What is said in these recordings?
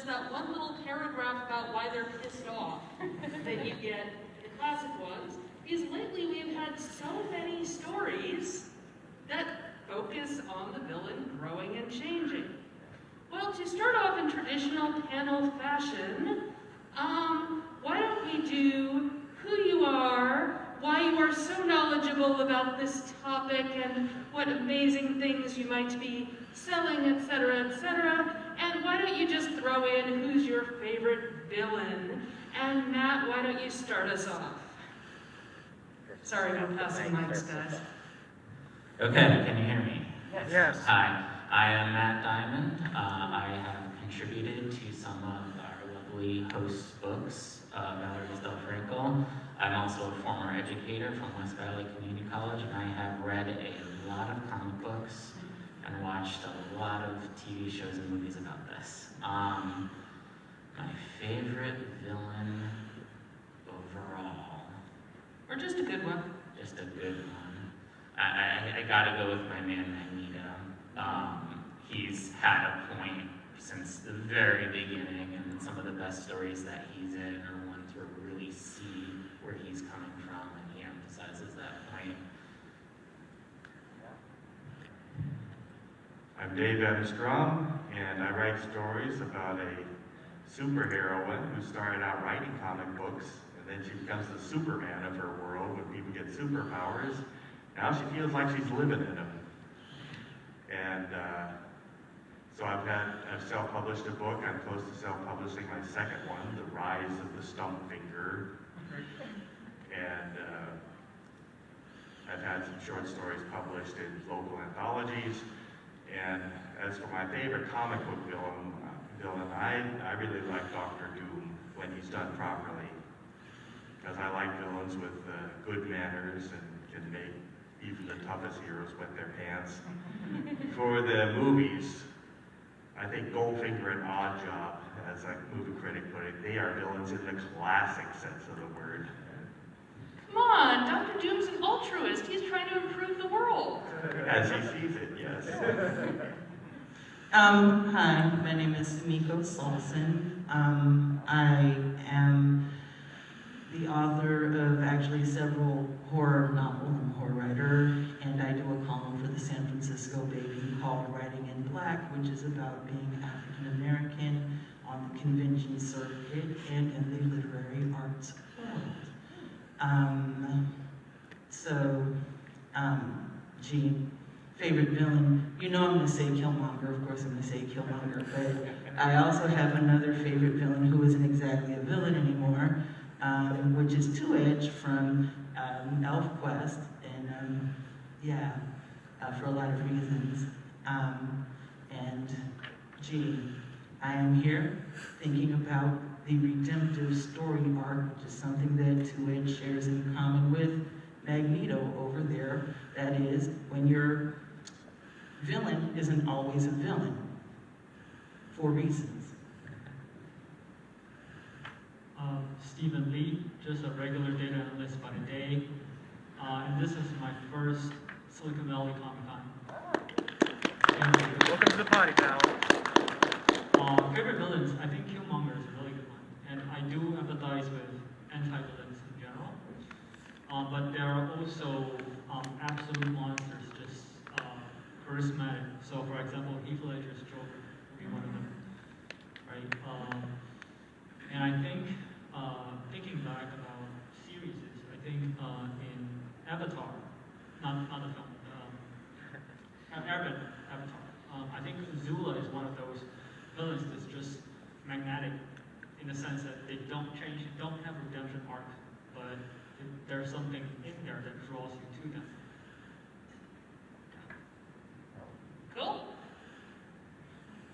just that one little paragraph about why they're pissed off that you get in the classic ones. Because lately we've had so many stories that focus on the villain growing and changing. Well, to start off in traditional panel fashion, why don't we do who you are, why you are so knowledgeable about this topic, and what amazing things you might be selling, etc., etc., and why don't you just throw in who's your favorite villain? And Matt, why don't you start us off? Sorry, I'm passing mics, guys. Okay, can you hear me? Yes. Hi, I am Matt Diamond. I have contributed to some of our lovely hosts' books, Valerie Frankel. I'm also a former educator from West Valley Community College, and I have read a lot of comic books and watched a lot of TV shows and movies about this. My favorite villain overall. Or just a good one. Just a good one. I gotta go with my man Magneto. He's had a point since the very beginning, and some of the best stories that he's in are ones where we really see where he's coming from, and he emphasizes that point. I'm Strom, and I write stories about a superheroine who started out writing comic books, and then she becomes the Superman of her world when people get superpowers. Now she feels like she's living in them. And so I've self-published a book. I'm close to self-publishing my second one, The Rise of the Stump Finger. And I've had some short stories published in local anthologies. And as for my favorite comic book villain, I really like Dr. Doom when he's done properly. Because I like villains with good manners and can make even the toughest heroes wet their pants. For the movies, I think Goldfinger and Oddjob, as a movie critic put it, they are villains in the classic sense of the word. Come on, Dr. Doom's an altruist. He's trying to improve the world. As he sees it, yes. Hi, my name is Miko Salsen. I am the author of actually several horror novels. I'm a horror writer, and I do a column for the San Francisco Baby called Writing in Black, which is about being African American on the convention circuit and in the literary arts world. Favorite villain. You know I'm going to say Killmonger, of course I'm going to say Killmonger, but I also have another favorite villain who isn't exactly a villain anymore, which is Two-Edge from ElfQuest, and for a lot of reasons. I am here thinking about the redemptive story arc, which is something that Two-Edge shares in common with Magneto over there. That is, when your villain isn't always a villain, for reasons. Stephen Lee, just a regular data analyst by the day. And this is my first Silicon Valley Comic-Con. Welcome to the party, pal. Favorite villains, I think Killmonger is a really good one. And I do empathize with anti-villains in general. But there are also absolute monsters, just charismatic. So for example, Heath Ledger's Joker would be one of them, right? And I think, thinking back about series, I think in Avatar, not the film, Airbender, Avatar, I think Zula is one of those villains that's just magnetic in the sense that they don't change, don't have a redemption arc, but there's something in there that draws you to them. Cool.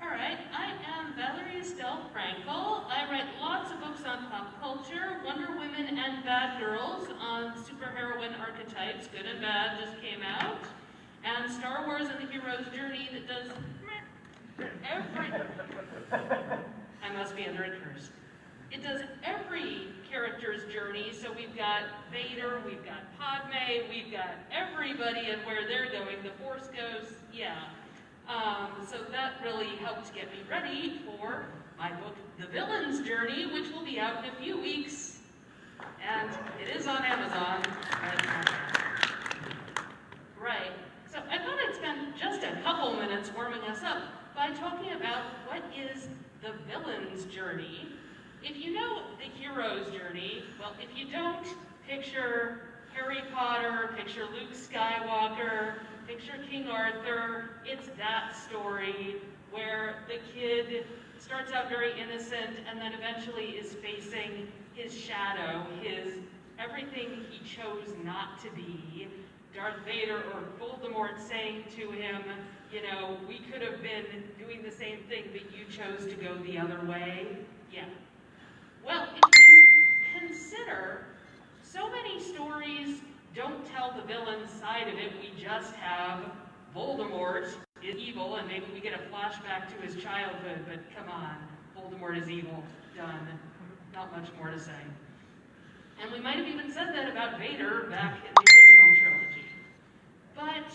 All right, I am Valerie Frankel. I write lots of books on pop culture, Wonder Women and Bad Girls, on superheroine archetypes, good and bad, just came out, and Star Wars and the Hero's Journey that does every... I must be under a curse. It does every character's journey, so we've got Vader, we've got Padme, we've got everybody and where they're going, the Force Ghosts, yeah. So that really helped get me ready for my book, The Villain's Journey, which will be out in a few weeks. And it is on Amazon. Right. So I thought I'd spend just a couple minutes warming us up by talking about what is the villain's journey. If you know the hero's journey, well, if you don't, picture Harry Potter, picture Luke Skywalker, picture King Arthur. It's that story where the kid starts out very innocent and then eventually is facing his shadow, his everything he chose not to be. Darth Vader or Voldemort saying to him, you know, we could have been doing the same thing, but you chose to go the other way. Yeah. Well, if you consider, so many stories don't tell the villain side of it. We just have Voldemort is evil, and maybe we get a flashback to his childhood, but come on, Voldemort is evil. Done. Not much more to say. And we might have even said that about Vader back in the original trilogy. But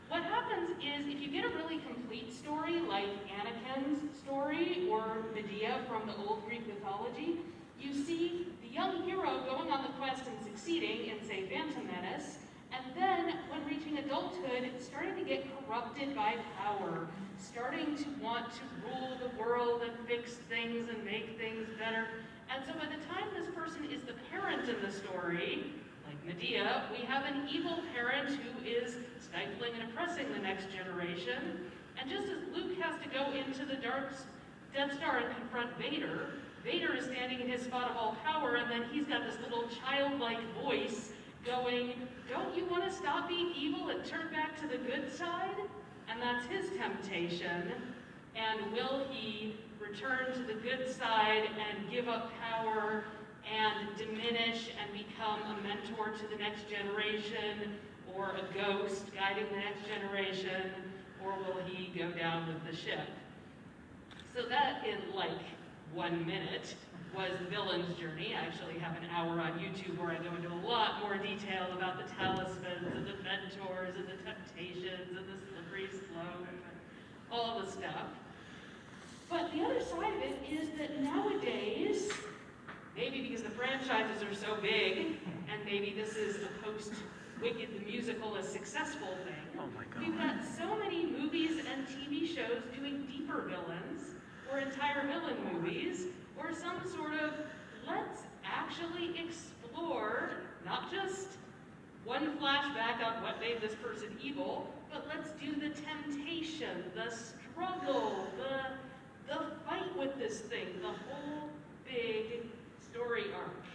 what happens is, if you get a really complete story, like Anakin's story or Medea from the old Greek mythology, you see the young hero going on the quest and succeeding in, say, Phantom Menace, and then, when reaching adulthood, starting to get corrupted by power, starting to want to rule the world and fix things and make things better. And so by the time this person is the parent in the story, like Medea, we have an evil parent who is stifling and oppressing the next generation. And just as Luke has to go into the Death Star and confront Vader, Vader is standing in his spot of all power, and then he's got this little childlike voice going, don't you want to stop being evil and turn back to the good side? And that's his temptation. And will he return to the good side and give up power and diminish and become a mentor to the next generation, or a ghost guiding the next generation, or will he go down with the ship? So that, in like 1 minute, was the villain's journey. I actually have an hour on YouTube where I go into a lot more detail about the talismans and the mentors and the temptations and the slippery slope and all the stuff. But the other side of it is that nowadays, maybe because the franchises are so big, and maybe this is a post-Wicked the Musical a successful thing, we've got so many movies and TV shows doing deeper villains, or entire villain movies, or some sort of, let's actually explore not just one flashback on what made this person evil, but let's do the temptation, the struggle, the fight with this thing, the whole big story arc.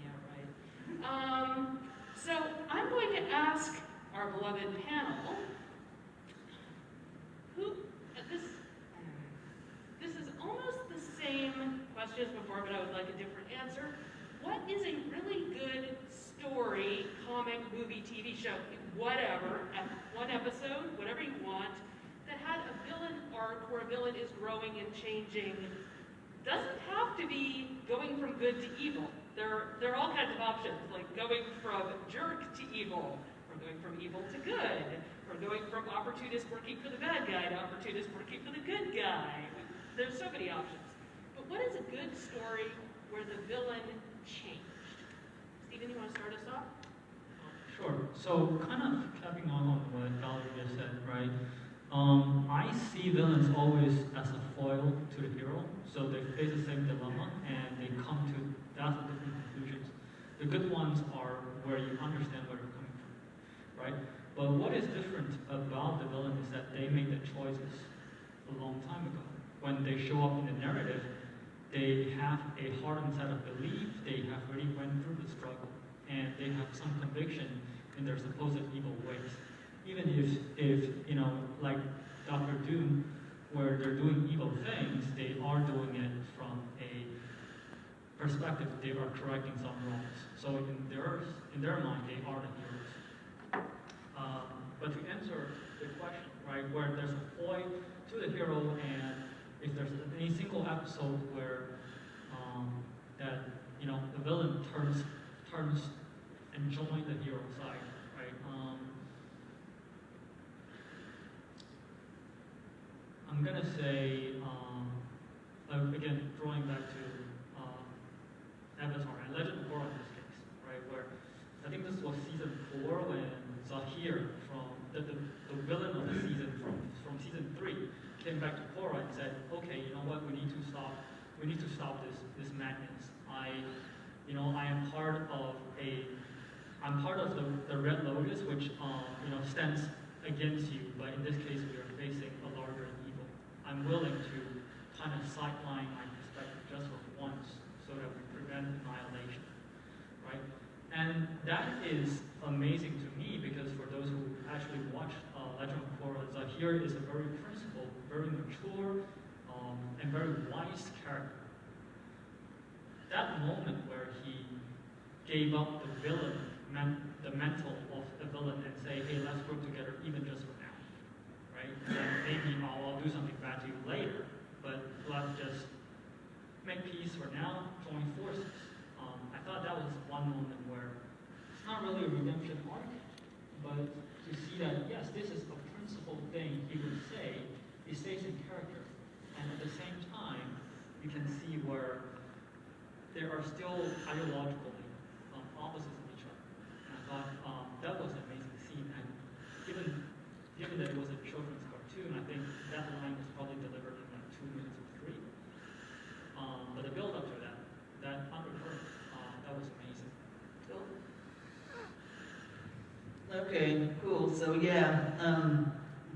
Yeah, right. So I'm going to ask our beloved panel, this is almost the same question as before, but I would like a different answer. What is a really good story, comic, movie, TV show, whatever, one episode, whatever you want, that had a villain arc where a villain is growing and changing? Doesn't have to be going from good to evil. There are all kinds of options, like going from jerk to evil, or going from evil to good, or going from opportunist working for the bad guy to opportunist working for the good guy. There's so many options. But what is a good story where the villain changed? Stephen, you want to start us off? Sure. So, kind of capping on what Valerie just said, right? I see villains always as a foil to the hero. So they face the same dilemma and they come to vastly different conclusions. The good ones are where you understand where they're coming from, right? But what is different about the villain is that they made the choices a long time ago. When they show up in the narrative, they have a hardened set of belief, they have already went through the struggle, and they have some conviction in their supposed evil ways. Even if you know, like Dr. Doom, where they're doing evil things, they are doing it from a perspective they are correcting some wrongs. So in their mind, they are the heroes. But to answer the question, right, where there's a foil to the hero, and if there's any single episode where that, you know, the villain turns and joins the hero side, right? I'm gonna say a again, drawing back to Avatar and Legend of Korra in this case, right? Where I think this was season 4 when Zahir from the villain of the season from season 3 came back to Korra and said, okay, you know what, we need to stop this madness. I'm part of the Red Lotus, which stands against you, but in this case we are facing a larger evil. I'm willing to kind of sideline my perspective just for once so that we prevent annihilation, right? And that is amazing to me because for those who actually watched Legend of Korra, Zahir is a very principled, very mature, and very wise character. That moment where he gave up the villain, the mental of the villain and say, hey, let's work together even just for now, right? And then maybe I'll do something bad to you later, but let's just make peace for now, join forces. I thought that was one moment where it's not really a redemption arc, but to see that, yes, this is a principled thing he would say, he stays in character. And at the same time, you can see where there are still ideologically opposites of each other. And I thought that was an amazing scene. And given that it was a children's cartoon, I think that line was probably delivered in like 2 minutes or 3. But the build up to that undercurrent, that was amazing. Okay, cool. So yeah,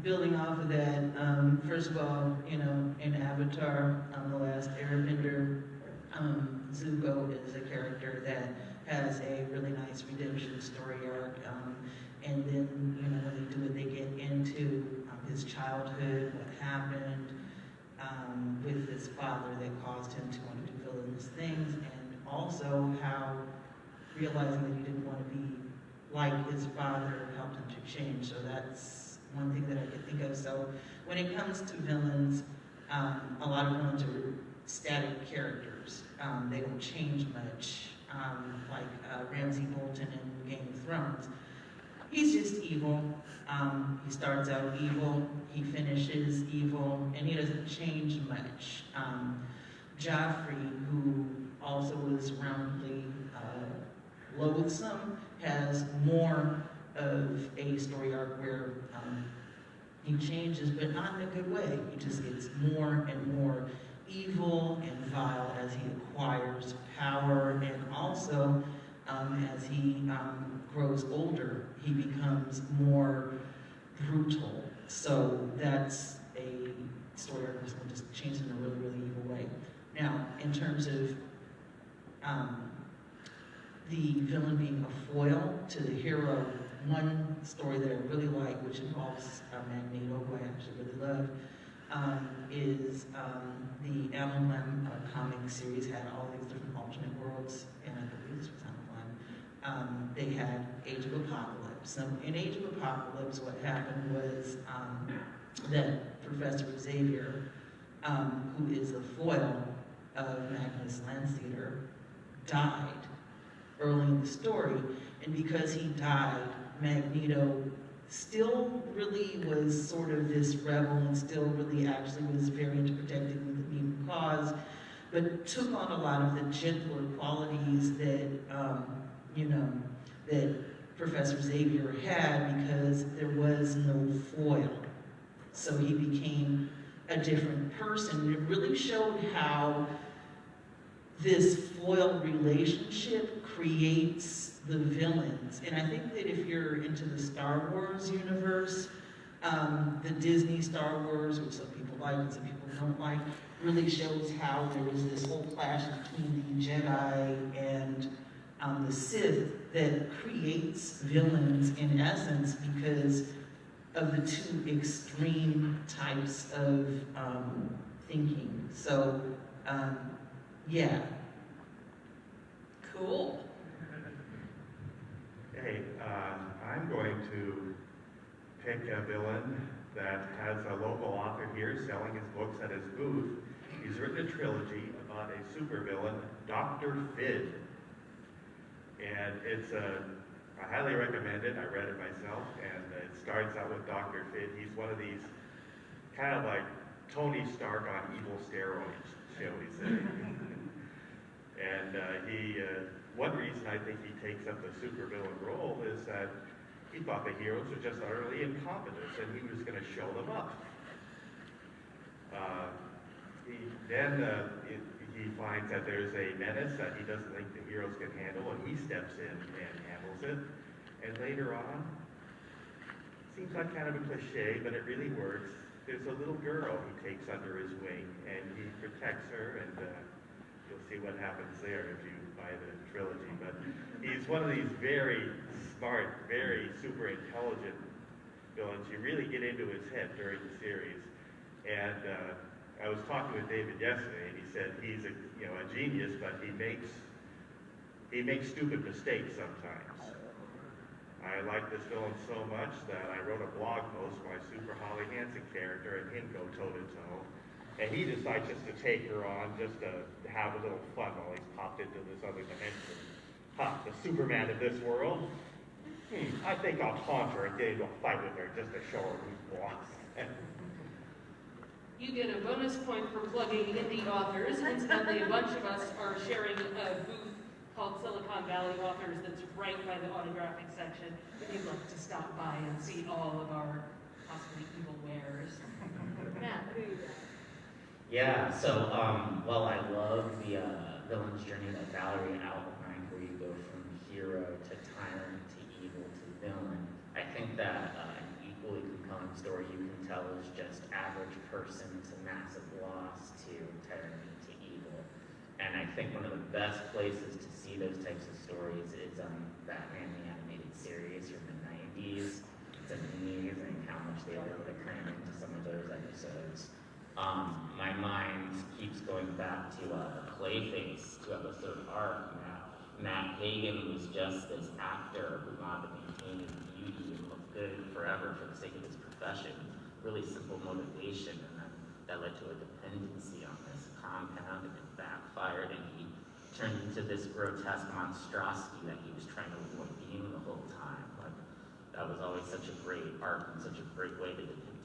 building off of that, first of all, in Avatar, The Last Airbender, Zuko is a character that has a really nice redemption story arc, and then when they get into his childhood, what happened with his father that caused him to want to do villainous things, and also how realizing that he didn't want to be like his father helped him to change. So that's one thing that I could think of. So when it comes to villains, a lot of villains are static characters. They don't change much, like Ramsay Bolton in Game of Thrones. He's just evil. He starts out evil, he finishes evil, and he doesn't change much. Joffrey, who also was roundly loathsome, has more of a story arc where he changes, but not in a good way. He just gets more and more evil and vile as he acquires power, and also as he grows older, he becomes more brutal. So that's a story arc that's going to just change in a really, really evil way. Now, in terms of the villain being a foil to the hero, one story that I really like, which involves Magneto, who I actually really love, is the Amalgam comic series had all these different alternate worlds, and I believe this was Amalgam. They had Age of Apocalypse. So in Age of Apocalypse, what happened was that Professor Xavier, who is the foil of Magnus Landseer, died early in the story, and because he died, Magneto still really was sort of this rebel and still really actually was very into protecting the mutant cause, but took on a lot of the gentler qualities that, that Professor Xavier had because there was no foil. So he became a different person. It really showed how this foil relationship creates the villains. And I think that if you're into the Star Wars universe, the Disney Star Wars, which some people like and some people don't like, really shows how there was this whole clash between the Jedi and the Sith that creates villains in essence because of the two extreme types of thinking. So, yeah. Cool. Hey, I'm going to pick a villain that has a local author here selling his books at his booth. He's written a trilogy about a supervillain, Dr. Fid. And I highly recommend it. I read it myself, and it starts out with Dr. Fid. He's one of these kind of like Tony Stark on evil steroids, shall we say. And one reason I think he takes up the supervillain role is that he thought the heroes were just utterly incompetent and he was going to show them up. He finds that there's a menace that he doesn't think the heroes can handle, and he steps in and handles it. And later on, seems like kind of a cliche, but it really works. There's a little girl he takes under his wing, and he protects her, and you'll see what happens there if you buy the trilogy. But he's one of these very smart, very super intelligent villains. You really get into his head during the series. And I was talking with David yesterday, and he said he's a genius, but he makes stupid mistakes sometimes. I like this villain so much that I wrote a blog post for my Super Holly Hansen character and him go toe-to-toe. And he decides just to take her on, just to have a little fun while he's popped into this other dimension. The Superman of this world. I think I'll taunt her and get into a fight with her just to show her who's boss. You get a bonus point for plugging indie authors. Incidentally, a bunch of us are sharing a booth called SiliCon Valley Authors that's right by the autographic section. If you'd like to stop by and see all of our possibly evil wares. Matt, who you got? Yeah, so well, I love the villain's journey that Valerie outlined, where you go from hero to tyrant to evil to villain. I think that an equally compelling story you can tell is just average person to massive loss to tyranny to evil. And I think one of the best places to see those types of stories is Batman the Animated Series from the 90s. It's amazing how much they were able to cram into some of those episodes. My mind keeps going back to the Clayface 2-episode arc. Matt Hagen was just this actor who wanted to maintain his beauty and look good forever for the sake of his profession. Really simple motivation, and then that led to a dependency on this compound, and it backfired, and he turned into this grotesque monstrosity that he was trying to avoid being the whole time. But that was always such a great arc and such a great way to depict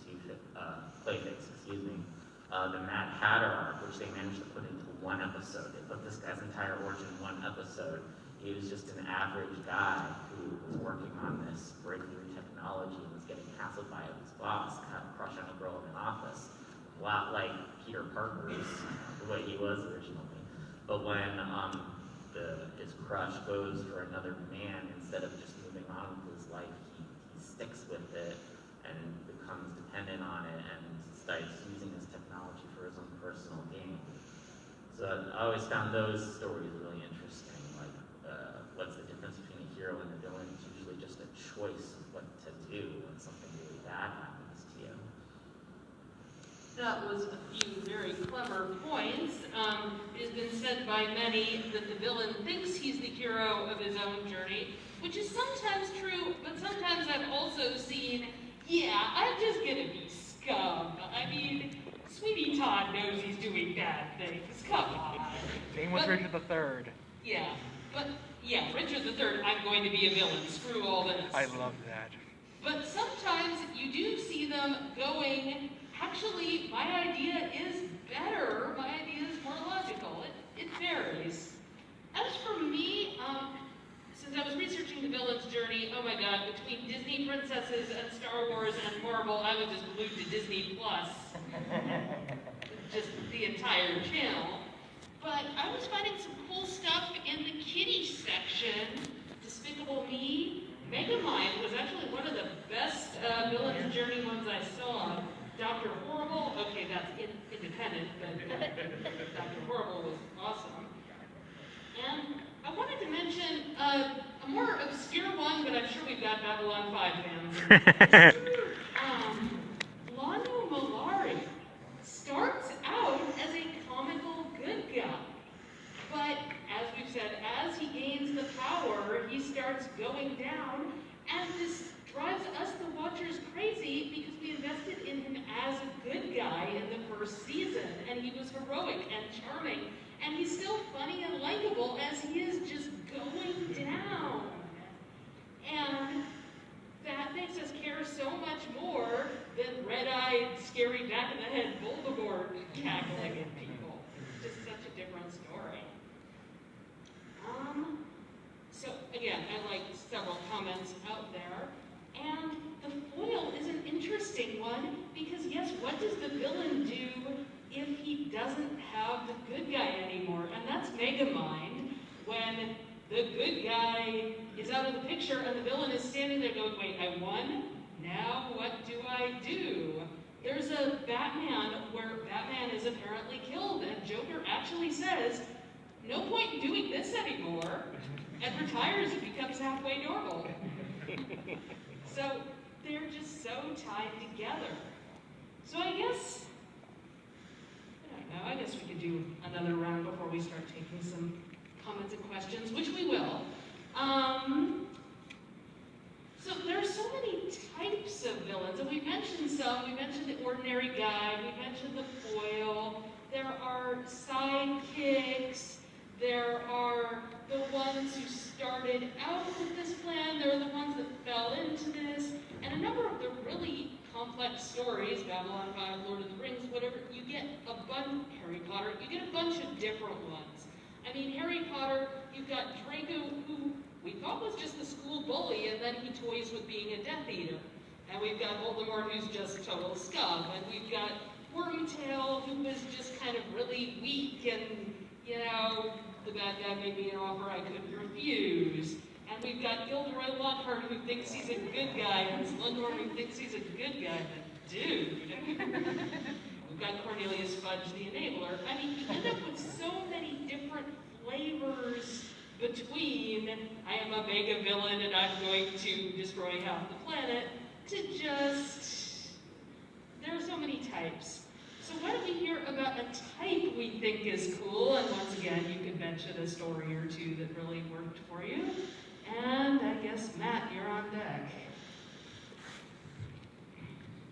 Clayface, the Mad Hatter arc, which they managed to put into one episode. They put this guy's entire origin in one episode. He was just an average guy who was working on this breakthrough technology and was getting hassled by his boss, had a crush on a girl in an office. A lot like Peter Parker's, the way he was originally. But when his crush goes for another man, instead of just moving on with his life, he sticks with it and becomes dependent on it and starts using his technology for his own personal gain. So I always found those stories really interesting. Like, what's the difference between a hero and a villain? It's usually just a choice of what to do when something really bad happens to you. That was a few very clever points. It has been said by many that the villain thinks he's the hero of his own journey, which is sometimes true, but sometimes I've also seen, I'm just gonna be scum. I mean, Sweetie Todd knows he's doing bad things. Come on. Same with Richard III. Richard III, I'm going to be a villain. Screw all this. I love that. But sometimes you do see them going, actually, my idea is better. My idea is more logical. It varies. As for me, since I was researching the villain's journey, oh my god, between Disney princesses and Star Wars and Marvel, I was just glued to Disney Plus. Just the entire channel. But I was finding some cool stuff in the kiddie section. Despicable Me. Megamind was actually one of the best villain's journey ones I saw. Dr. Horrible, okay, that's independent, but Dr. Horrible was awesome. And I wanted to mention a more obscure one, but I'm sure we've got Babylon 5 fans. Lanu Malari starts out as a comical good guy. But, as we've said, as he gains the power, he starts going down, and this drives us, the watchers, crazy because we invested in him as a good guy in the first season, and he was heroic and charming, and he's still funny and likable as he is just going down. And that makes us care so much more than red-eyed, scary, back-in-the-head Voldemort cackling at people. It's just such a different story. So again, I like several comments out there. And the foil is an interesting one because yes, what does the villain do if he doesn't have the good guy anymore? And that's Megamind when the good guy is out of the picture and the villain is standing there going, wait, I won? Now what do I do? There's a Batman where Batman is apparently killed and Joker actually says, no point in doing this anymore, and retires and becomes halfway normal. So they're just so tied together. So I guess, I don't know, I guess we could do another round before we start taking some comments and questions, which we will. So there are so many types of villains, and we mentioned some. We mentioned the ordinary guy, we mentioned the foil, there are sidekicks, there are the ones who started out with this plan, there are the ones that fell into this, and a number of the really complex stories, Babylon 5, Lord of the Rings, whatever, you get a bunch, Harry Potter, you get a bunch of different ones. I mean, Harry Potter, you've got Draco, who we thought was just the school bully, and then he toys with being a Death Eater. And we've got Voldemort, who's just total scum, and we've got Wormtail, who was just kind of really weak, and, you know, the bad guy made me an offer I couldn't refuse. And we've got Gilderoy Lockhart, who thinks he's a good guy, and Slughorn, who thinks he's a good guy, but dude. We've got Cornelius Fudge, the Enabler. I mean, you end up with so many different flavors between I am a mega villain and I'm going to destroy half the planet, to just, there are so many types. So why don't we hear about a type we think is cool, and once again, you could mention a story or two that really worked for you. And I guess, Matt, you're on deck.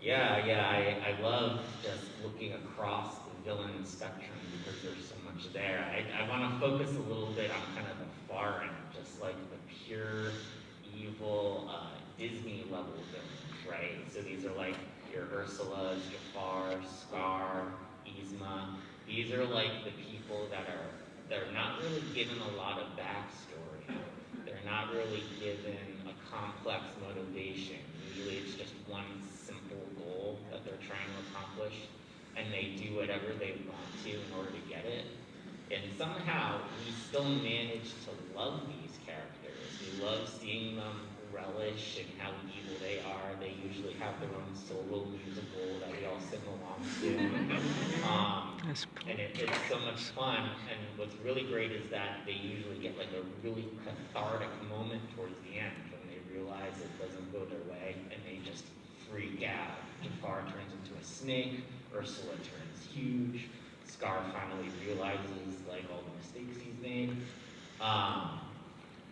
I love just looking across the villain spectrum because there's so much there. I want to focus a little bit on kind of the far end, just like the pure evil Disney level villains, right? So these are like your Ursulas, Jafar, Scar, Yzma. These are like the people they're not really given a lot of backstory. They're not really given a complex motivation. Usually it's just one simple goal that they're trying to accomplish, and they do whatever they want to in order to get it. And somehow we still manage to love these characters. We love seeing them relish in how evil they are. They usually have their own solo musical that we all sing along to. And it's so much fun. And what's really great is that they usually get like a really cathartic moment towards the end when they realize it doesn't go their way and they just freak out. Jafar turns into a snake, Ursula turns huge, Scar finally realizes like all the mistakes he's made.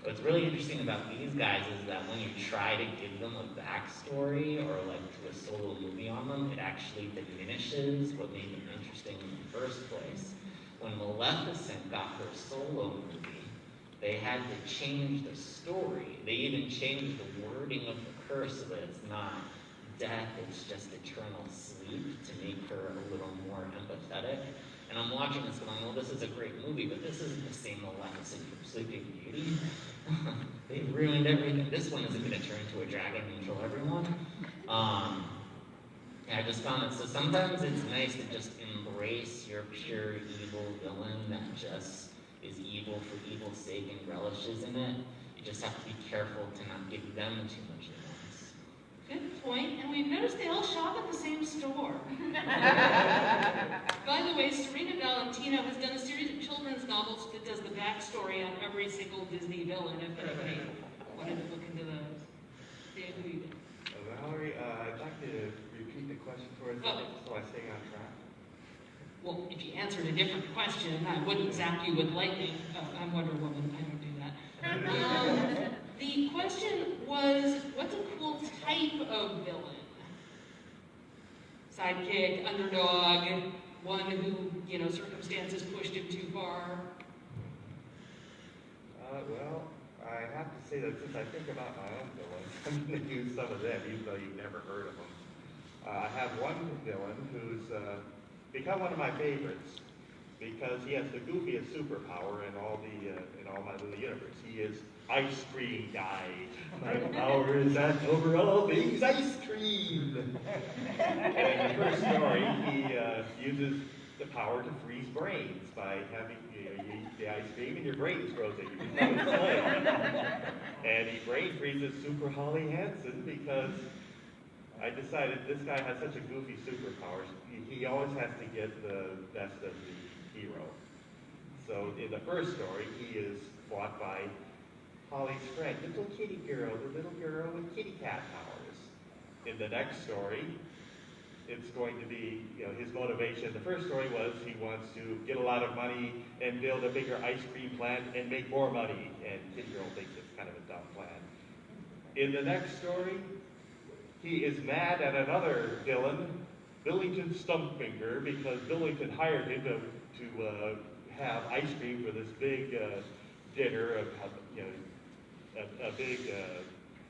What's really interesting about these guys is that when you try to give them a backstory or like do a solo movie on them, it actually diminishes what made them interesting in the first place. When Maleficent got her solo movie, they had to change the story. They even changed the wording of the curse so that it's not death, it's just eternal sleep to make her a little more empathetic. And I'm watching this going, well, this is a great movie, but this isn't the same Maleficent from Sleeping Beauty. They ruined everything. This one isn't going to turn into a dragon and kill everyone. I just found it, so sometimes it's nice to just embrace your pure evil villain that just is evil for evil's sake and relishes in it. You just have to be careful to not give them too much at once. Good point, and we've noticed they all shop at the same store. By the way, Serena Valentino has done a series of children's novels that does the backstory on every single Disney villain, if anybody wanted to look into those. Dan, who you got? Valerie, I'd like to repeat the question for us so I stay on track. Well, if you answered a different question, I wouldn't zap you with lightning. I'm Wonder Woman, I don't do that. The question was, what's a cool type of villain? Sidekick, underdog, one who, circumstances pushed him too far. Well, I have to say that since I think about my own villains, I'm going to use some of them, even though you've never heard of them. I have one villain who's become one of my favorites because he has the goofiest superpower in all my little universe. He is ice cream guy. My power is that over all things ice cream. And in the first story, he uses the power to freeze brains by having you eat the ice cream and your brains frozen. You become a slave. And he brain freezes Super Holly Hansen because I decided this guy has such a goofy superpower. He always has to get the best of the hero. So in the first story, he is fought by Holly's friend, little kitty girl, the little girl with kitty cat powers. In the next story, it's going to be, his motivation. The first story was he wants to get a lot of money and build a bigger ice cream plant and make more money. And kitty girl thinks it's kind of a dumb plan. In the next story, he is mad at another villain, Billington Stumpfinger, because Billington hired him to have ice cream for this big dinner of,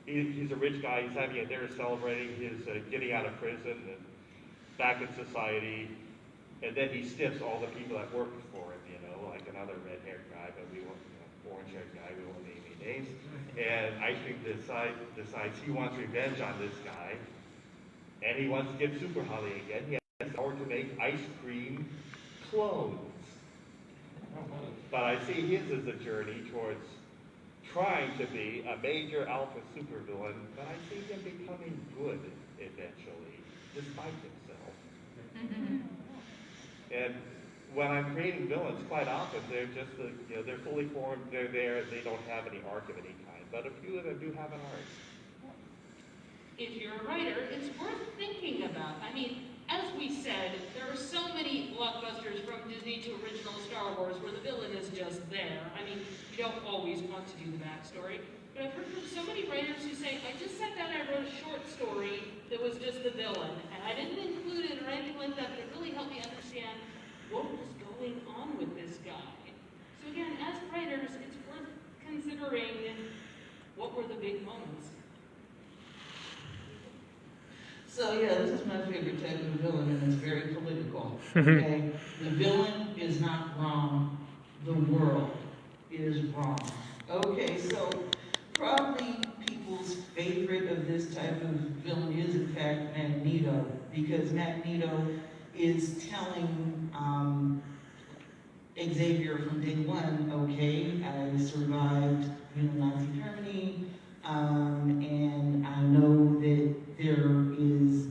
he's a rich guy, he's having a dinner celebrating his getting out of prison and back in society, and then he stiffs all the people that work for him, like another red-haired guy, but we won't, orange-haired guy, we won't name any names. And Ice Cream decides he wants revenge on this guy, and he wants to get Super Holly again. He has the power to make ice cream clones. But I see his as a journey towards trying to be a major alpha supervillain, but I see him becoming good eventually, despite himself. And when I'm creating villains, quite often they're just they're fully formed, they're there, they don't have any arc of any kind. But a few of them do have an arc. If you're a writer, it's worth thinking about. I mean, as we said, there are so many blockbusters from Disney to original Star Wars where the villain is just there. I mean, you don't always want to do the backstory. But I've heard from so many writers who say, I just sat down and I wrote a short story that was just the villain. And I didn't include it or anything like that, but it really helped me understand what was going on with this guy. So again, as writers, it's worth considering what were the big moments. So yeah, this is my favorite type of villain, and it's very political. Okay, the villain is not wrong; the world is wrong. Okay, so probably people's favorite of this type of villain is in fact Magneto, because Magneto is telling Xavier from day one, okay, I survived, Nazi Germany, and I know that there is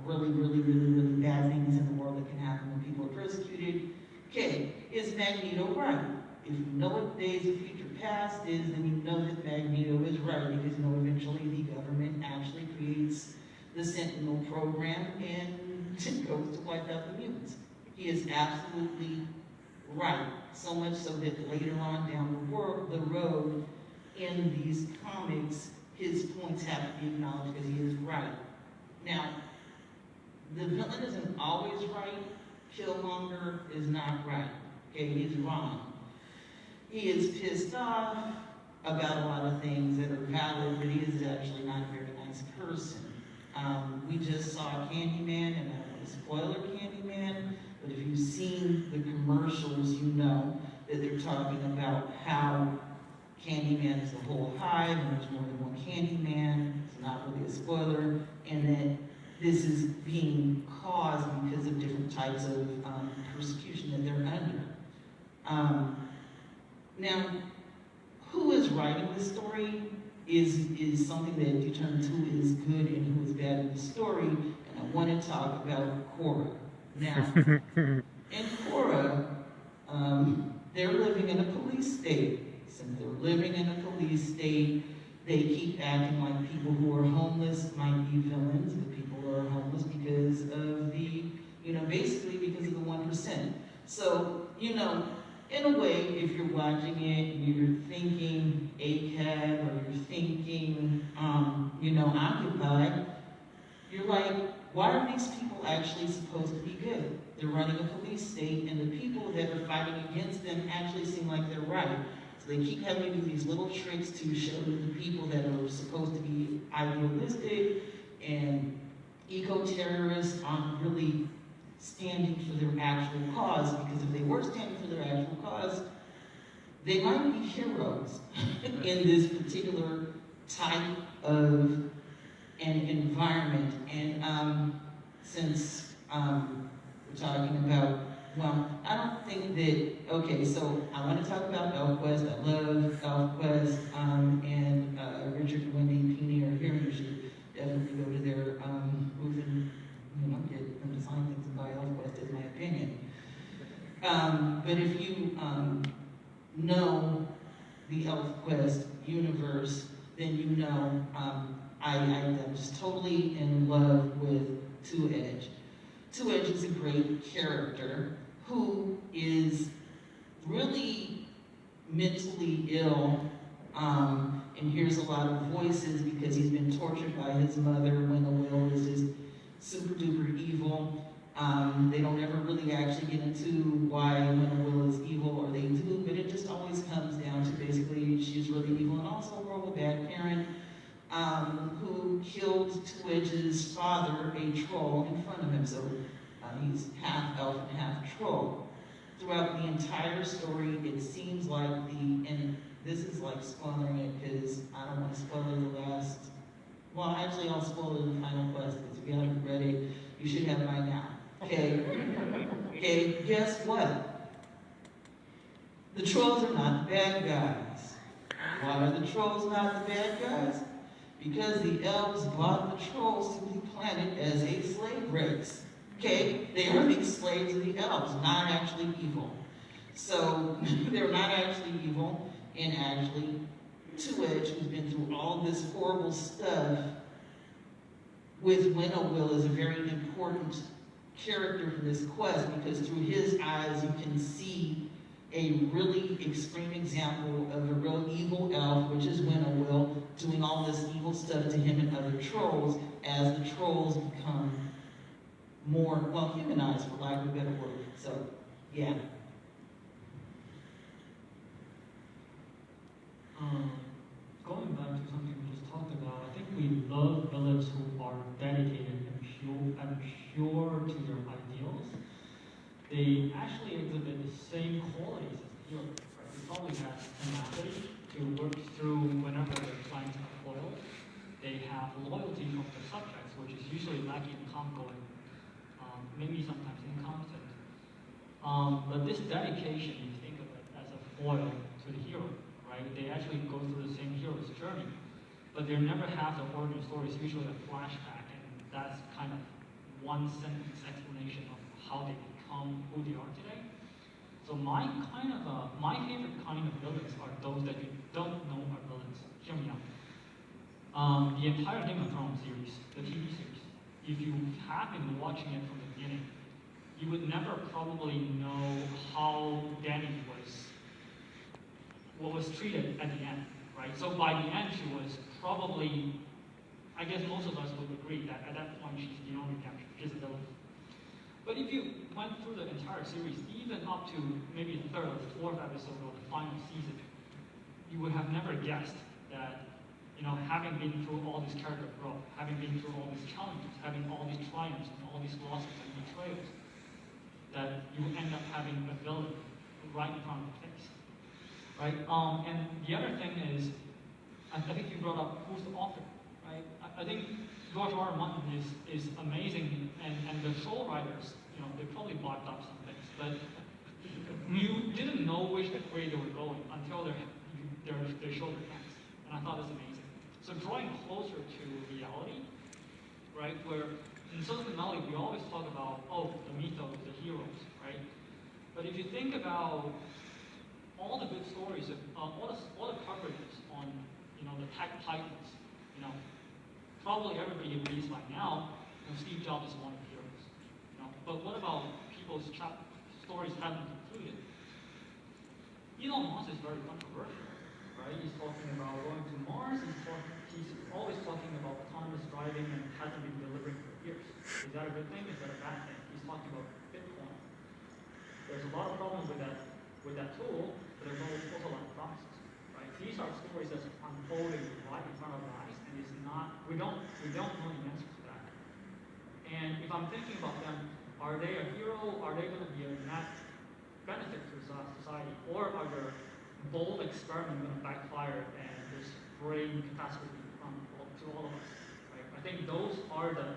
really bad things in the world that can happen when people are persecuted. Okay, is Magneto right? If you know what Days of Future Past is, then you know that Magneto is right, because eventually the government actually creates the Sentinel program and goes to wipe out the mutants. He is absolutely right, so much so that later on down the road in these comics, his points have to be acknowledged because he is right. Now, the villain isn't always right. Killmonger is not right. Okay, he's wrong. He is pissed off about a lot of things that are valid, but he is actually not a very nice person. We just saw Candyman, and I don't want to spoiler Candyman, but if you've seen the commercials, you know that they're talking about how Candyman is the whole hive, and there's more than one Candyman. It's not really a spoiler, and that this is being caused because of different types of persecution that they're under. Now, who is writing this story is something that determines who is good and who is bad in the story, and I want to talk about Korra. Now, in Korra, they're living in a police state. Since they're living in a police state, they keep acting like people who are homeless might be villains, but people who are homeless because of the, basically because of the 1%. So, in a way, if you're watching it and you're thinking ACAB or you're thinking, Occupy, you're like, why are these people actually supposed to be good? They're running a police state, and the people that are fighting against them actually seem like they're right. So they keep having to do these little tricks to show that the people that are supposed to be idealistic and eco-terrorists aren't really standing for their actual cause, because if they were standing for their actual cause, they might be heroes in this particular type of an environment. And since we're talking about, well, I don't think that, okay, so I want to talk about ElfQuest. I love ElfQuest, and Richard and Wendy Peeney are here. You should definitely go to their booth and, get them to sign things and buy ElfQuest, is my opinion. But if you know the ElfQuest universe, then you know I'm just totally in love with Two Edge. Two Edge is a great character who is really mentally ill, and hears a lot of voices because he's been tortured by his mother when the will is just super duper evil. They don't ever really actually get into why when a will is evil, or they do, but it just always comes down to basically she's really evil, and also a horrible bad parent who killed Two Edge's father, a troll, in front of him. So he's half elf and half troll. Throughout the entire story, it seems like and this is like spoiling it because I don't want to spoil the last, well, actually I'll spoil the final quest, because if you haven't read it, you should have it by now. Okay? Okay, guess what? The trolls are not the bad guys. Why are the trolls not the bad guys? Because the elves bought the trolls to be planted as a slave race. Okay? They are the slaves of the elves, not actually evil. So, they're not actually evil, and actually, Two Edge, who's been through all this horrible stuff, with Winnowill is a very important character for this quest, because through his eyes you can see a really extreme example of a real evil elf, which is Winnowill, doing all this evil stuff to him and other trolls, as the trolls become more, well, humanized, for lack of a better word. So, yeah. Going back to something we just talked about, I think we love villains who are dedicated and pure to their ideals. They actually exhibit the same qualities as the hero. Right? They probably have tenacity to work through whenever their plans are foiled. They have loyalty from their subjects, which is usually lacking in Congo and maybe sometimes incompetent. But this dedication, you think of it as a foil to the hero, right? They actually go through the same hero's journey, but they never have the origin story. It's usually a flashback, and that's kind of one sentence explanation of how they become who they are today. So my favorite kind of villains are those that you don't know are villains. Hear me out. The entire Game of Thrones series, the TV series, if you have been watching it from the beginning, you would never probably know how Dany was treated at the end, right? So by the end, she was probably, I guess most of us would agree that at that point she's beyond redemption, she's a villain. But if you went through the entire series, even up to maybe the third or fourth episode of the final season, you would have never guessed that, having been through all this character growth, having been through all these challenges, having all these triumphs and all these losses and betrayals, that you end up having a villain right in front of your face. Right? And the other thing is, I think you brought up who's the author, right? I think George R. R. Martin is amazing, and the troll writers, they probably blocked up some things, but you didn't know which way they were going until they showed their hands, and I thought it was amazing. So drawing closer to reality, right? Where in Silicon Valley we always talk about, the mythos, the heroes, right? But if you think about all the good stories, all the coverages on, the tech titans, probably everybody agrees by now, Steve Jobs is one of the heroes. But what about people's stories haven't included? Elon Musk is very controversial, right? He's talking about going to Mars. He's always talking about autonomous driving and hasn't been delivering for years. Is that a good thing? Is that a bad thing? He's talking about Bitcoin. There's a lot of problems with that tool, but there's also a lot of promises, right? These are stories that's unfolding right in front of our eyes, and we don't know the answer to that. And if I'm thinking about them, Are they a hero? Are they going to be a net benefit to society? Or are their bold experiments going to backfire and just bring catastrophe to all of us? Right? I think those are the,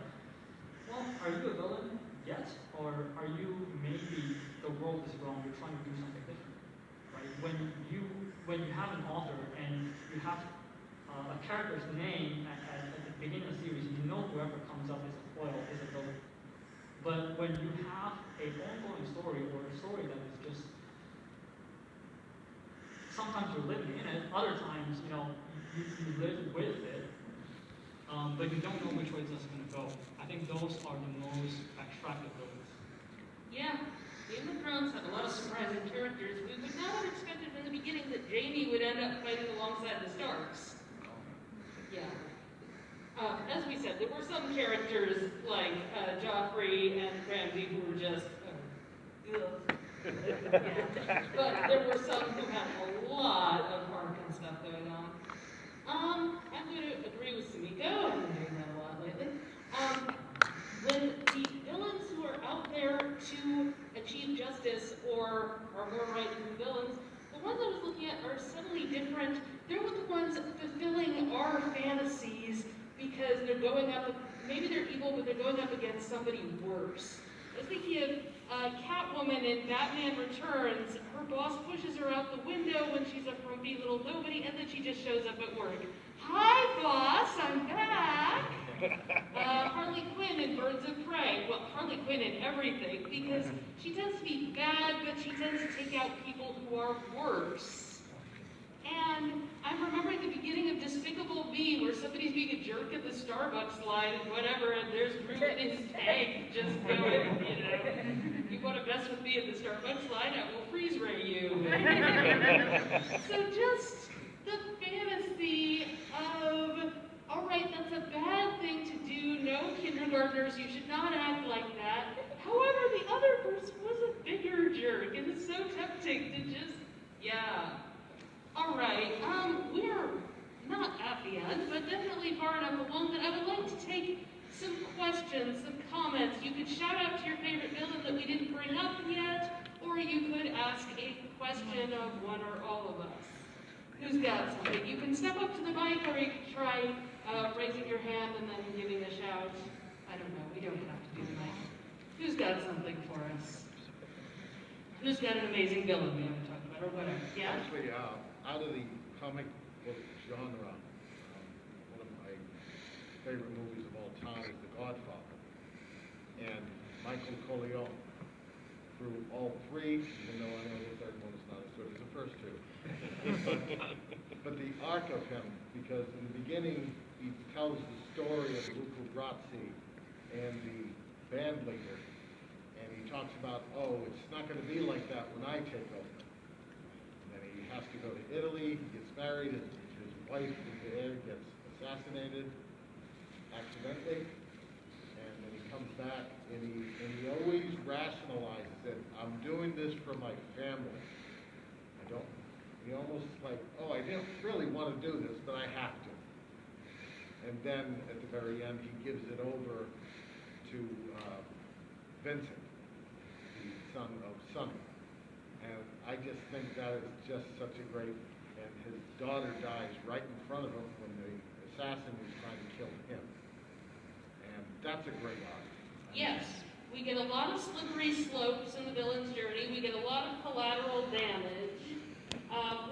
well, are you a villain yet? Or are you maybe the world is wrong, you're trying to do something different? Right? When you have an author and you have a character's name at the beginning of the series, you know whoever comes up as a foil is a villain. But when you have an ongoing story or a story that is just, sometimes you're living in it, other times, you live with it, but you don't know which way it's going to go. I think those are the most attractive villains. Yeah, Game of Thrones had a lot of surprising characters. We would not have expected from the beginning that Jaime would end up fighting alongside the Starks. Yeah. As we said, there were some characters like Joffrey and Ramsay who were just, yeah. But there were some who had a lot of heart and stuff going on. I'm going to agree with Sumiko. I've been doing that a lot lately. When the villains who are out there to achieve justice or are more right than the villains, the ones I was looking at are subtly different. They're the ones fulfilling our fantasies because they're going up, maybe they're evil, but they're going up against somebody worse. I was thinking of Catwoman in Batman Returns. Her boss pushes her out the window when she's a frumpy little nobody, and then she just shows up at work. Hi, boss, I'm back. Harley Quinn in Birds of Prey. Well, Harley Quinn in everything, because she tends to be bad, but she tends to take out people who are worse. And I'm remembering the beginning of Despicable Me, where somebody's being a jerk at the Starbucks line and whatever, and there's Groot in his tank just going, you want to mess with me at the Starbucks line, I will freeze ray you. So just the fantasy of, all right, that's a bad thing to do, no kindergartners, you should not act like that. However, the other person was a bigger jerk, and it's so tempting to just, yeah. All right, we're not at the end, but definitely far enough along that I would like to take some questions, some comments. You could shout out to your favorite villain that we didn't bring up yet, or you could ask a question of one or all of us. Who's got something? You can step up to the mic, or you can try raising your hand and then giving a shout. I don't know, we don't have to do the mic. Who's got something for us? Who's got an amazing villain we haven't talked about, or whatever? Yeah? Actually, out of the comic book genre, one of my favorite movies of all time is The Godfather. And Michael Corleone, through all three, even though I know the third one is not as good as the first two. but the arc of him, because in the beginning he tells the story of Luca Brasi and the band leader, and he talks about, oh, it's not going to be like that when I take over. He has to go to Italy, he gets married, his wife gets assassinated accidentally, and then he comes back and he always rationalizes it. I'm doing this for my family. He almost like, oh, I didn't really want to do this, but I have to. And then at the very end, he gives it over to Vincent, the son of Sonny. And I just think that is just such a great, and his daughter dies right in front of him when the assassin is trying to kill him. And that's a great arc. Yes, we get a lot of slippery slopes in the villain's journey. We get a lot of collateral damage.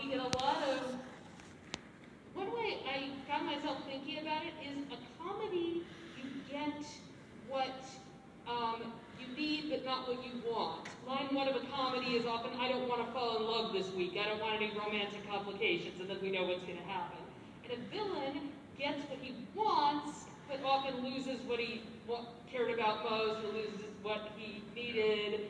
We get a lot of, one way I found myself thinking about it is a comedy, you get what you need, but not what you want. Line one of a comedy is often, I don't want to fall in love this week. I don't want any romantic complications, and then we know what's going to happen. And a villain gets what he wants, but often loses what he cared about most, or loses what he needed.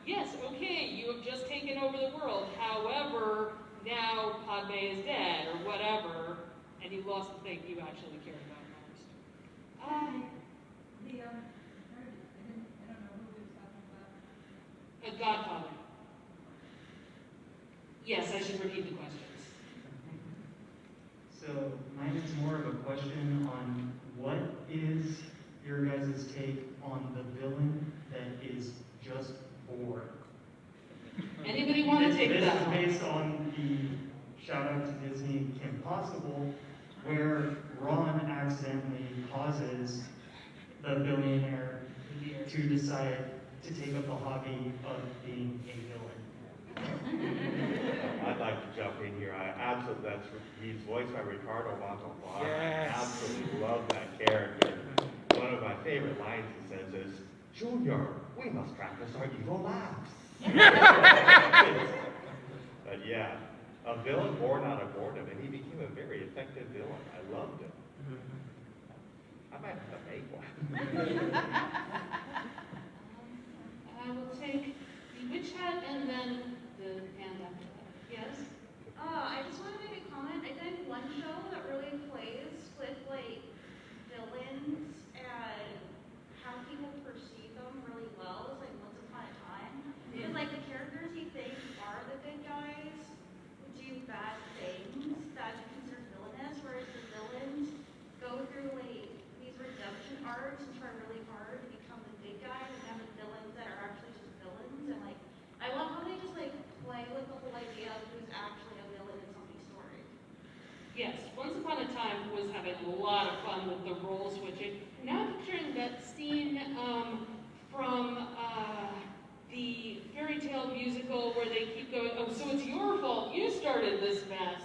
Yes, okay, you have just taken over the world. However, now Padme is dead, or whatever, and you lost the thing you actually cared about most. I don't know who we were talking about. A Godfather. Yes, I should repeat the questions. So mine is more of a question on what is your guys' take on the villain that is just bored. Anybody want to take This that is one? based on the shout out to Disney Kim Possible, where Ron accidentally causes the billionaire to decide to take up the hobby of being a villain. I'd like to jump in here. He's voiced by Ricardo Montalban. Yes. I absolutely love that character. One of my favorite lines he says is, "Junior, we must practice our evil laughs." But yeah, a villain born out of boredom, and he became a very effective villain. I loved him. I might have to make one. I will take the witch hat and then the hand after that. Yes? I just want to make a comment. I think one show that really plays with like villains and how people perceive them really well is like Once Upon a Time. Because like the characters you think are the good guys do bad things that you consider villainous, whereas the villains go through like these redemption arcs and try really hard to become the good guy, and have the villains that are actually just villains. And like I love how they just like play with the whole idea of who's actually a villain in somebody's story. Yes, Once Upon a Time was having a lot of fun with the role switching. Now picturing that scene from the fairy tale musical where they keep going, oh, so it's your fault, you started this mess.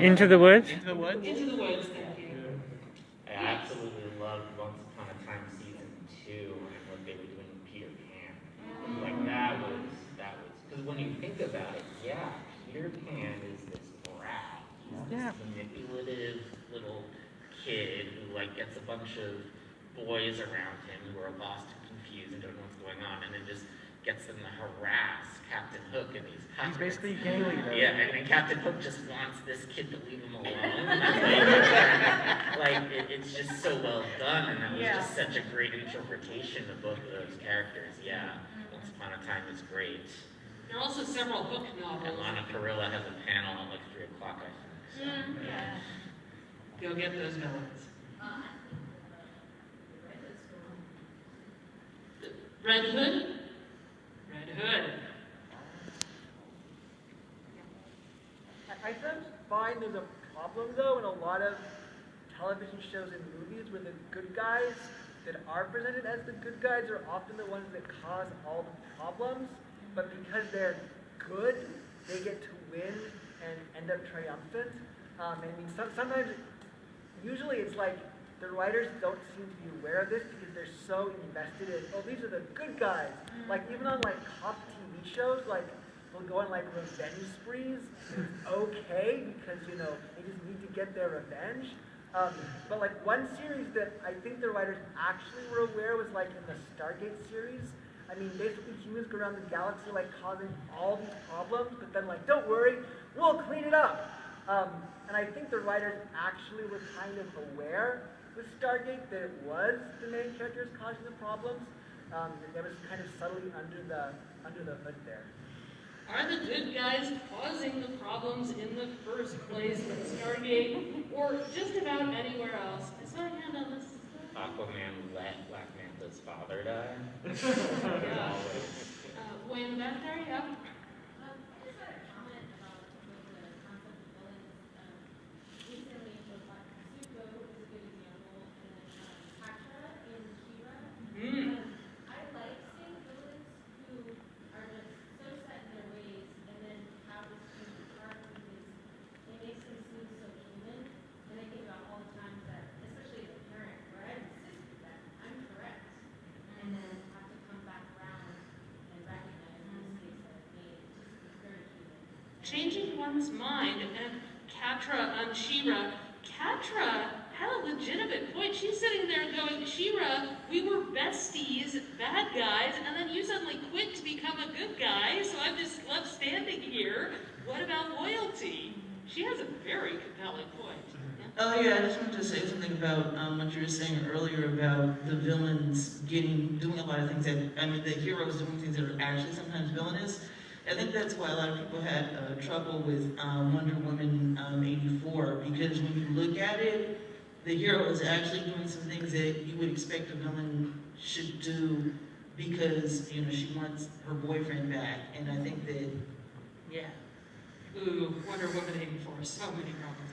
Into the woods? Into the woods? Into the woods, thank you. I absolutely loved Once Upon a Time season 2 and what they were doing with Peter Pan. Like that was, because when you think about it, yeah, Peter Pan is this brat. He's this manipulative little kid who like gets a bunch of boys around him who are lost and confused and don't know what's going on, and then just gets them to harass Captain Hook and these pirates. He's basically a gang leader. Yeah, and Captain Hook just wants this kid to leave him alone. It's just so well done, and that was just such a great interpretation of both of those characters. Yeah, Once Upon a Time is great. There are also several Hook And novels. Lana Parrilla has a panel at like 3 o'clock, I think. So, Go get those villains. Red Hood? Red Hood. I sometimes find there's a problem though in a lot of television shows and movies where the good guys that are presented as the good guys are often the ones that cause all the problems, but because they're good, they get to win and end up triumphant. Sometimes, usually it's like the writers don't seem to be aware of this because they're so invested in, oh, these are the good guys. Like even on like cop TV shows, like they'll go on like revenge sprees. It's okay because, you know, they just need to get their revenge. But like one series that I think the writers actually were aware was like in the Stargate series. I mean, basically humans go around the galaxy like causing all these problems, but then like, don't worry, we'll clean it up. And I think the writers actually were kind of aware with Stargate that it was the main characters causing the problems. That was kind of subtly under the hood there. Are the good guys causing the problems in the first place in Stargate, or just about anywhere else? I saw a hand on this. Aquaman let Black Manta's father die. Yeah. Way in the back there, yeah. I just had a comment about the concept of villains. Recently, Sumiko is a good example, and then Patra in She-Ra. I like seeing villains who are just so set in their ways, and then have this human arc because it makes them seem so human. And I think about all the times that, especially as a parent, where I insist that I'm correct, and then have to come back around and recognize the mistakes that I've made. It's very human. Changing one's mind, and Catra on She-Ra. Catra had a legitimate point. She's sitting there going, She-Ra, we were besties, bad guys, and then you suddenly quit to become a good guy, so I'm just left standing here. What about loyalty? She has a very compelling point. Oh yeah, I just wanted to say something about what you were saying earlier about the villains doing a lot of things that, the heroes doing things that are actually sometimes villainous. I think that's why a lot of people had trouble with Wonder Woman 84, because when you look at it, the hero is actually doing some things that you would expect a villain should do because, you know, she wants her boyfriend back. And I think that, yeah. Ooh, Wonder Woman 84, so many problems.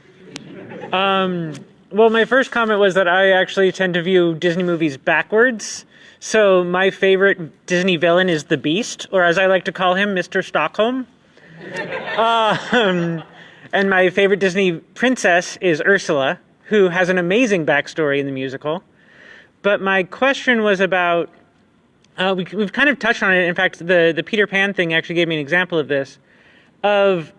Did you Well, my first comment was that I actually tend to view Disney movies backwards. So my favorite Disney villain is the Beast, or as I like to call him, Mr. Stockholm. And my favorite Disney princess is Ursula, who has an amazing backstory in the musical. But my question was about, we've kind of touched on it. In fact, the Peter Pan thing actually gave me an example of this, of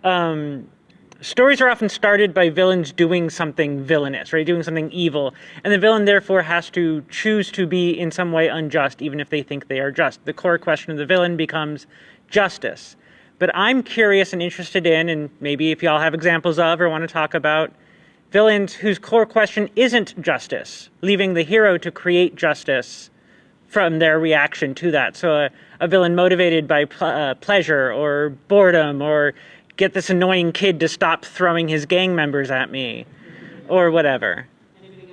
stories are often started by villains doing something villainous, right? Doing something evil. And the villain therefore has to choose to be in some way unjust, even if they think they are just. The core question of the villain becomes justice. But I'm curious and interested in, and maybe if y'all have examples of or want to talk about, villains whose core question isn't justice, leaving the hero to create justice from their reaction to that. So a villain motivated by pleasure or boredom, or get this annoying kid to stop throwing his gang members at me, or whatever. Anybody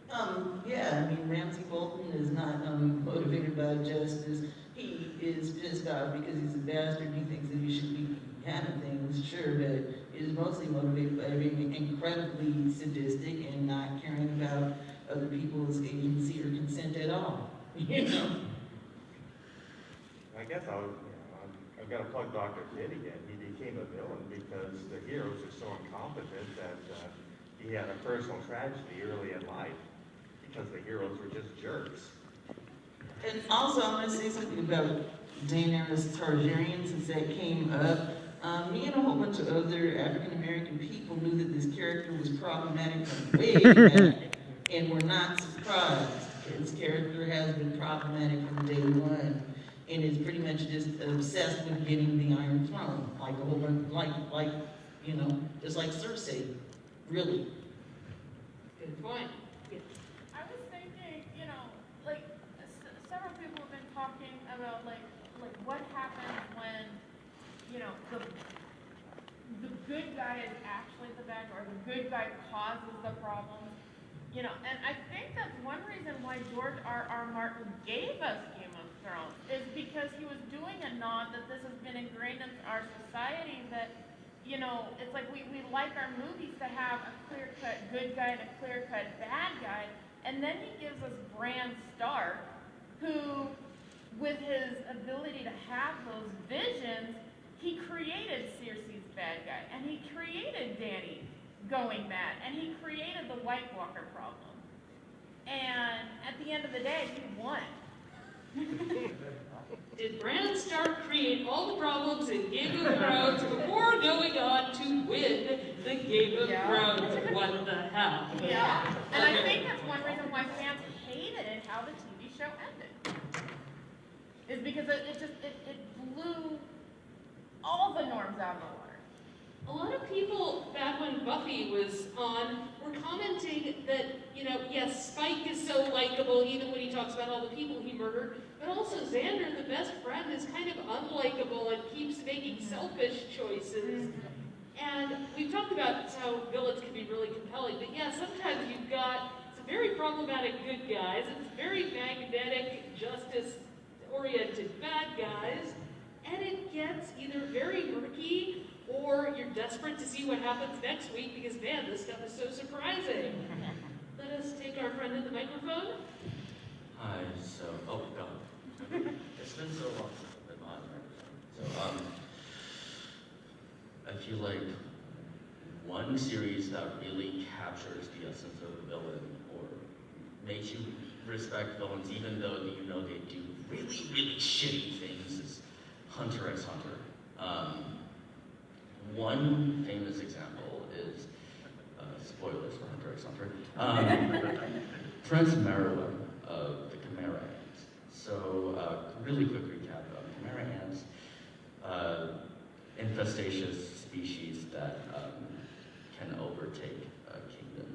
got one? Yeah, I mean, Ramsay Bolton is not motivated by justice. He is pissed off because he's a bastard. He thinks that he should be having things, sure, but is mostly motivated by being incredibly sadistic and not caring about other people's agency or consent at all. You know? I guess I've got to plug Dr. Kidd again. He became a villain because the heroes are so incompetent that he had a personal tragedy early in life because the heroes were just jerks. And also, I want to say something about Daenerys Targaryen, since that came up. Me and a whole bunch of other African-American people knew that this character was problematic from way back, and we're not surprised. His character has been problematic from day one, and is pretty much just obsessed with getting the Iron Throne, like a whole bunch, like you know, just like Cersei, really. Good point. I was thinking, you know, like several people have been talking about like what happens when, you know, the good guy is actually the bad guy, or the good guy causes the problem. You know, and I think that's one reason why George R.R. Martin gave us Game of Thrones, is because he was doing a nod that this has been ingrained in our society, that, you know, it's like we like our movies to have a clear-cut good guy and a clear-cut bad guy, and then he gives us Bran Stark, who, with his ability to have those visions, he created Cersei's bad guy, and he created Dany going mad, and he created the White Walker problem. And at the end of the day, he won. Did Bran Stark create all the problems in Game of Thrones before going on to win the Game of Thrones? What the hell? Yeah, and I think that's one reason why fans hated how the TV show ended. Is because it blew all the norms out of the water. A lot of people, back when Buffy was on, were commenting that, you know, yes, Spike is so likable, even when he talks about all the people he murdered, but also Xander, the best friend, is kind of unlikable and keeps making selfish choices. And we've talked about how villains can be really compelling, but yeah, sometimes you've got some very problematic good guys and some very magnetic, justice-oriented bad guys, and it gets either very murky or you're desperate to see what happens next week because, man, this stuff is so surprising. Let us take our friend in the microphone. Hi, oh God. It's been so long since I've been on the microphone. So, I feel like one series that really captures the essence of the villain or makes you respect villains even though you know they do really, really shitty things is Hunter x Hunter. One famous example is, spoilers for Hunter x Hunter, Prince Merowyn of the Chimera Ants. So, really quick recap of Chimera Ants, infestacious species that can overtake a kingdom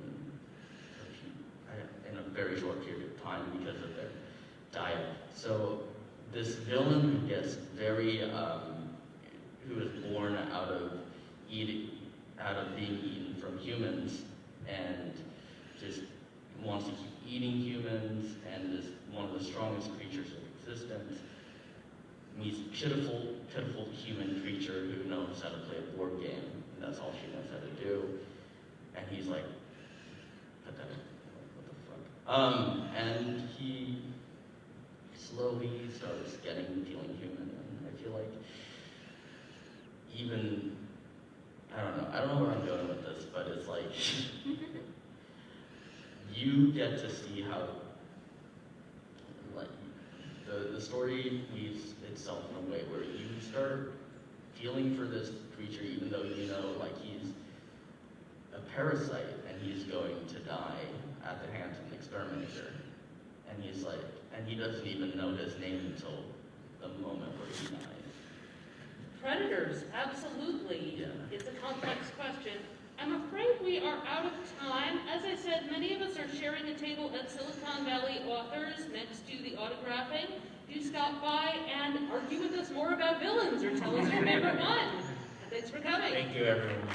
in a very short period of time because of their diet. So, this villain who gets very, who is born out of being eaten from humans humans and just wants to keep eating humans and is one of the strongest creatures of existence. He's a pitiful human creature who knows how to play a board game, and that's all she knows how to do. And he's like, pathetic, what the fuck? And he slowly starts feeling human, and I feel like even, I don't know where I'm going with this, but it's like, you get to see how, like, the story weaves itself in a way where you start feeling for this creature, even though you know, like, he's a parasite and he's going to die at the hands of an experimenter. And he's like, and he doesn't even know his name until the moment where he dies. Predators, absolutely. Yeah. It's a complex question. I'm afraid we are out of time. As I said, many of us are sharing a table at Silicon Valley Authors next to the autographing. Do stop by and argue with us more about villains or tell us your favorite one. And thanks for coming. Thank you, everyone.